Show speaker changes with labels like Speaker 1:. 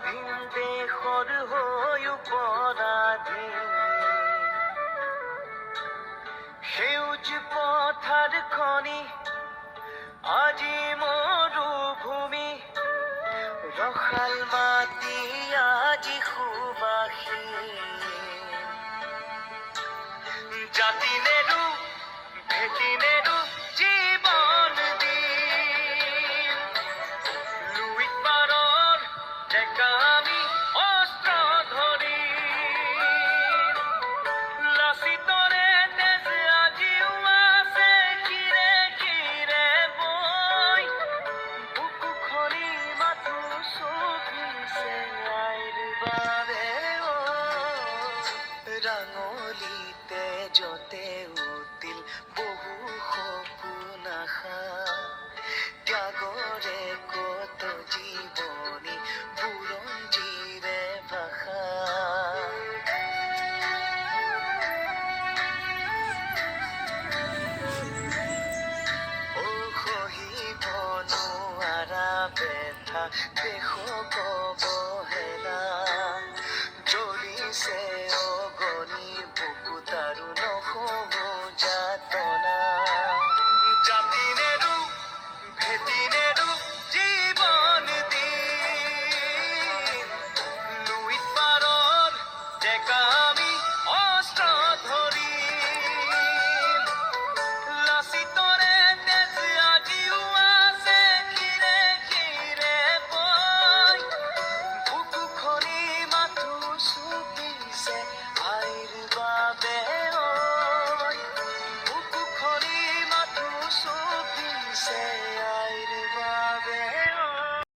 Speaker 1: ভিন দেশৰ হৈ পৰাধীন সেউজ পথাৰ খনি আজি মৰুভূমি ৰসাল মাটি আজি সুবাসী জাতি নেৰু ভেটি নেৰু জীৱন দিন লুইত পাৰৰ ডেকা আমি অস্ত্ৰ ধৰি লাচিতৰে তেজ আজিও আছে শিৰে শিৰে বৈ বুকু খনি মাথো চবিছে আইৰ বাবে ৰাঙলিতে যতে উঠিল বহু সপোন আশা ত্যাগৰে কত জীৱনী বুৰঞ্জীৰে ভাষা সহিব নোৱাৰা ব্যথা